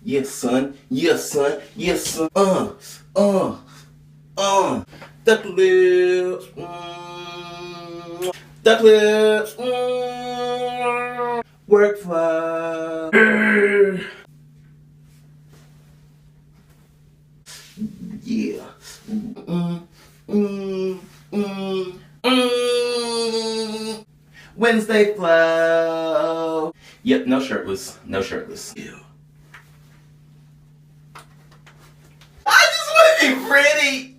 Yes, son. Yes, son. Yes, son. Duck lips. Duck lips. Workflow. Yeah. Wednesday flow. Yep, no shirtless. No shirtless. Ew. I just want to be pretty.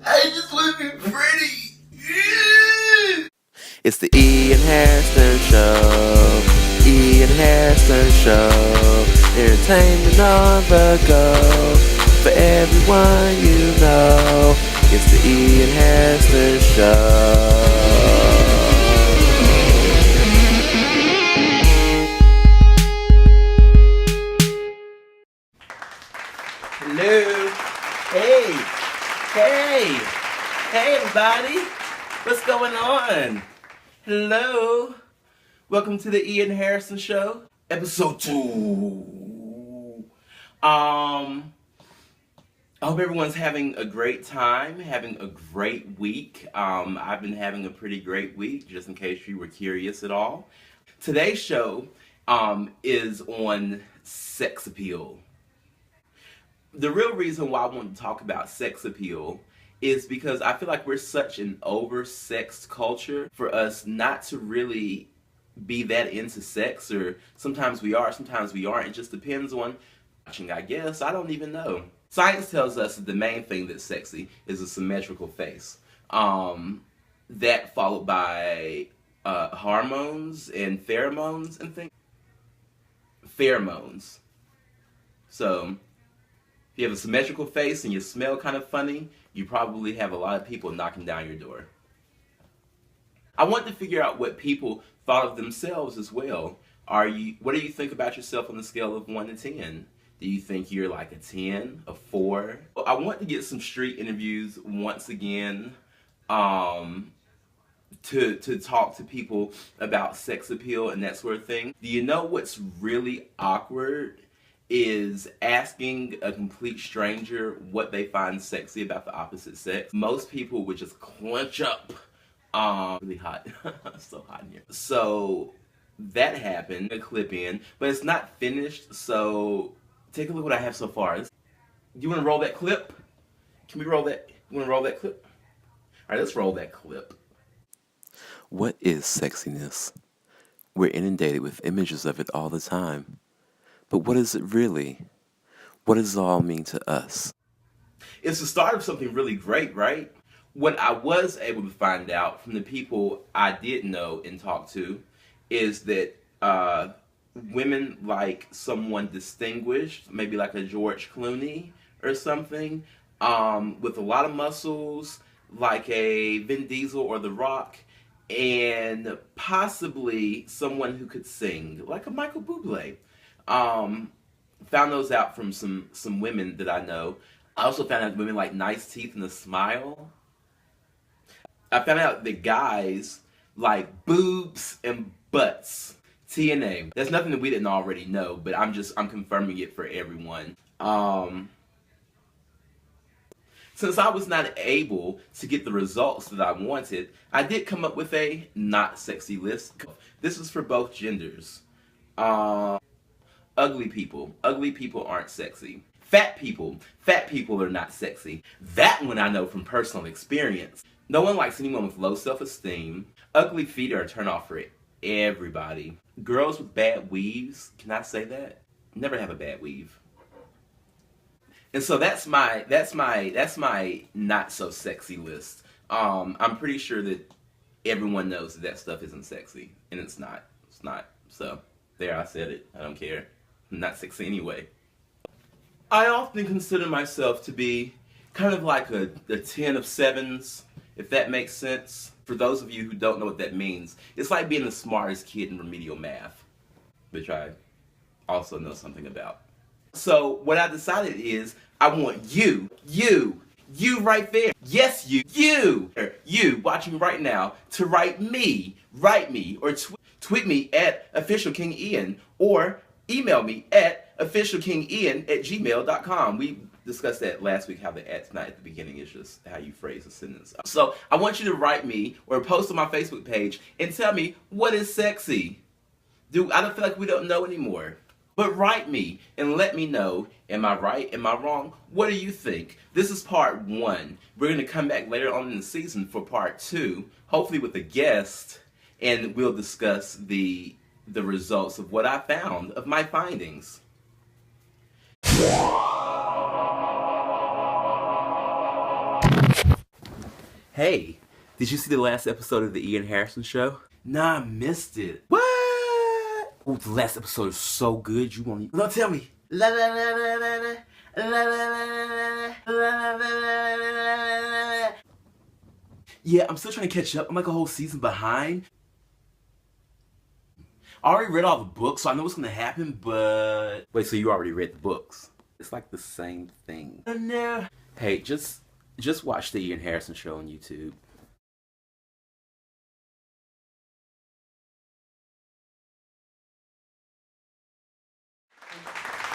I just want to be pretty. It's the Ian Hairston Show. Ian Hairston Show. Entertainment on the go. For everyone you know. It's the Ian Hairston Show. Hello. Hey everybody. What's going on? Hello. Welcome to the Ian Hairston Show, episode 2. I hope everyone's having a great time, having a great week. I've been having a pretty great week, just in case you were curious at all. Today's show is on sex appeal. The real reason why I want to talk about sex appeal is because I feel like we're such an over-sexed culture for us not to really be that into sex, or sometimes we are, sometimes we aren't. It just depends on watching, I guess. I don't even know. Science tells us that the main thing that's sexy is a symmetrical face. That followed by hormones and pheromones and things. Pheromones. So, if you have a symmetrical face and you smell kind of funny, you probably have a lot of people knocking down your door. I want to figure out what people thought of themselves as well. What do you think about yourself on the scale of 1 to 10? Do you think you're like a 10, a 4? I want to get some street interviews once again to talk to people about sex appeal and that sort of thing. Do you know what's really awkward? Is asking a complete stranger what they find sexy about the opposite sex. Most people would just clench up. Really hot. It's so hot in here. So that happened. A clip in, but it's not finished. So take a look what I have so far. You want to roll that clip? Can we roll that? You want to roll that clip? All right, let's roll that clip. What is sexiness? We're inundated with images of it all the time. But what is it really? What does it all mean to us? It's the start of something really great, right? What I was able to find out from the people I did know and talk to is that women like someone distinguished, maybe like a George Clooney or something, with a lot of muscles, like a Vin Diesel or The Rock, and possibly someone who could sing, like a Michael Bublé. Found those out from some women that I know. I also found out women like nice teeth and a smile. I found out that guys like boobs and butts. TNA. That's nothing that we didn't already know, but I'm confirming it for everyone. Since I was not able to get the results that I wanted, I did come up with a not sexy list. This is for both genders. Ugly people aren't sexy. Fat people are not sexy. That one I know from personal experience. No one likes anyone with low self-esteem. Ugly feet are a turn-off for everybody. Girls with bad weaves, can I say that? Never have a bad weave. And so that's my not so sexy list. I'm pretty sure that everyone knows that stuff isn't sexy, and it's not. So there, I said it. I don't care. I'm not sexy anyway. I often consider myself to be kind of like a 10 of 7s, if that makes sense. For those of you who don't know what that means, it's like being the smartest kid in remedial math, which I also know something about. So what I decided is I want you right there. Yes, you watching right now to write me, or tweet me at officialkingian, or email me at officialkingian@gmail.com. We discussed that last week, how the at's not at the beginning, it's just how you phrase a sentence. So I want you to write me or post on my Facebook page and tell me, what is sexy? I don't feel like we don't know anymore. But write me and let me know, am I right, am I wrong? What do you think? This is part 1. We're going to come back later on in the season for part 2, hopefully with a guest, and we'll discuss the results of what I found, of my findings. Hey, did you see the last episode of the Ian Hairston Show? Nah, I missed it. What? Oh, the last episode is so good, you won't even... No, tell me. La la la la la la la la la. Yeah, I'm still trying to catch up. I'm like a whole season behind. I already read all the books, so I know what's gonna happen, but... Wait, so you already read the books? It's like the same thing. No. Hey, just watch the Ian Hairston Show on YouTube.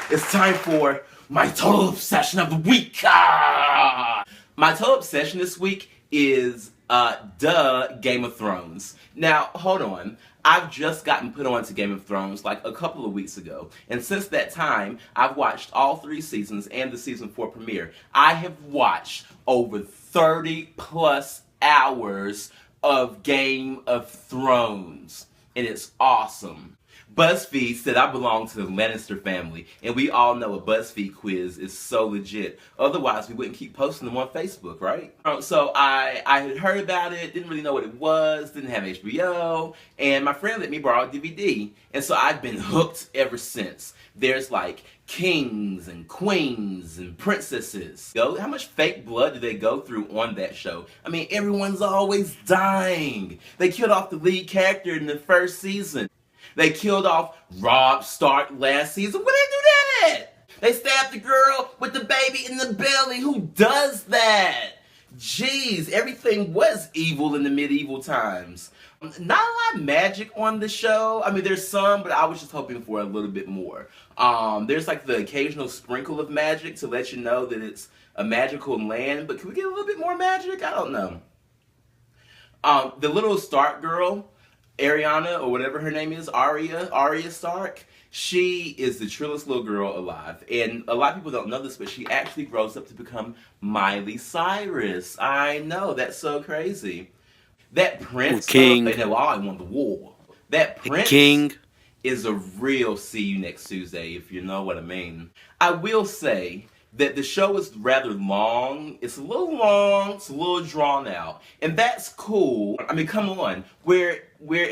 It's time for my total obsession of the week. My total obsession this week is Game of Thrones. Now, hold on. I've just gotten put on to Game of Thrones like a couple of weeks ago. And since that time, I've watched all 3 seasons and the season 4 premiere. I have watched over 30 plus hours of Game of Thrones. And it's awesome. BuzzFeed said I belong to the Lannister family, and we all know a BuzzFeed quiz is so legit. Otherwise, we wouldn't keep posting them on Facebook, right? So I had heard about it, didn't really know what it was, didn't have HBO, and my friend let me borrow a DVD, and so I've been hooked ever since. There's like kings and queens and princesses. How much fake blood do they go through on that show? I mean, everyone's always dying. They killed off the lead character in the first season. They killed off Robb Stark last season. Where they do that at? They stabbed the girl with the baby in the belly. Who does that? Jeez, everything was evil in the medieval times. Not a lot of magic on the show. I mean, there's some, but I was just hoping for a little bit more. There's like the occasional sprinkle of magic to let you know that it's a magical land. But can we get a little bit more magic? I don't know. The little Stark girl, Ariana, or whatever her name is, Arya Stark, she is the trillest little girl alive. And a lot of people don't know this, but she actually grows up to become Miley Cyrus. I know, that's so crazy. That prince, King. They know I won the war. That prince King is a real see you next Tuesday, if you know what I mean. I will say that the show is rather long. It's a little long, it's a little drawn out. And that's cool. I mean, come on. We're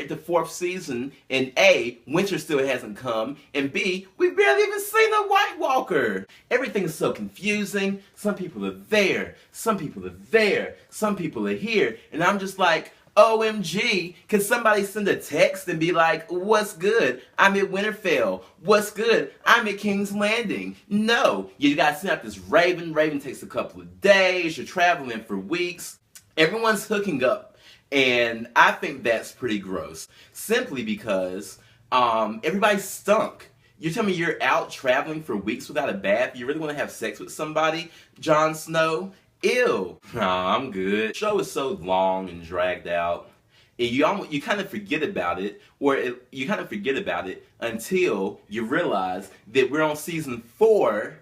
at the 4th season, and A, winter still hasn't come, and B, we've barely even seen a White Walker. Everything is so confusing. Some people are there, some people are there, some people are here, and I'm just like, OMG, can somebody send a text and be like, what's good? I'm at Winterfell. What's good? I'm at King's Landing. No, you gotta send out this Raven. Raven takes a couple of days. You're traveling for weeks. Everyone's hooking up. And I think that's pretty gross. Simply because everybody stunk. You tell me you're out traveling for weeks without a bath? You really want to have sex with somebody? Jon Snow? Ew. Nah, I'm good. The show is so long and dragged out. And you kind of forget about it, you kind of forget about it until you realize that we're on season 4,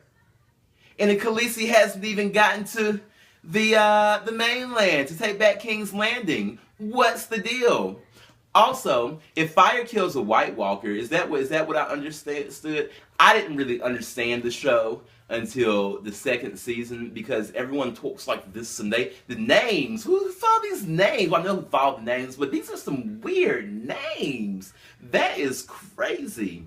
and the Khaleesi hasn't even gotten to the mainland to take back King's Landing. What's the deal? Also, if fire kills a White Walker, is that what I understood? I didn't really understand the show until the 2nd season because everyone talks like this and the names. Who saw these names? Well, I know who followed the names, but these are some weird names. That is crazy.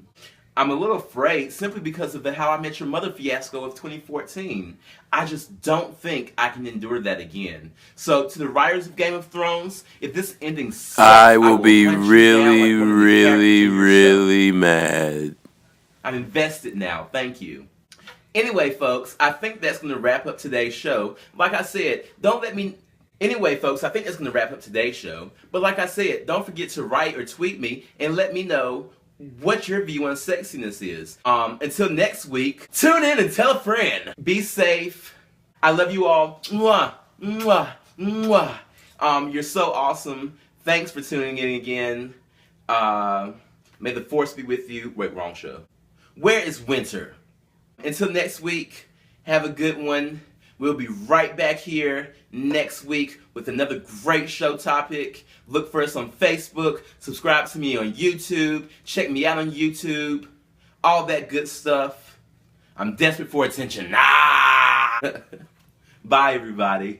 I'm a little afraid simply because of the How I Met Your Mother fiasco of 2014. I just don't think I can endure that again. So to the writers of Game of Thrones, if this ending sucks, I will be really, really mad. I'm invested now. Thank you. Anyway, folks, I think that's going to wrap up today's show. Like I said, Anyway, folks, I think that's going to wrap up today's show. But like I said, don't forget to write or tweet me and let me know what your view on sexiness is. Until next week, tune in and tell a friend. Be safe. I love you all. Mwah, mwah, mwah. You're so awesome. Thanks for tuning in again. May the force be with you. Wait, wrong show. Where is winter? Until next week, have a good one. We'll be right back here next week with another great show topic. Look for us on Facebook. Subscribe to me on YouTube. Check me out on YouTube. All that good stuff. I'm desperate for attention. Ah! Bye, everybody.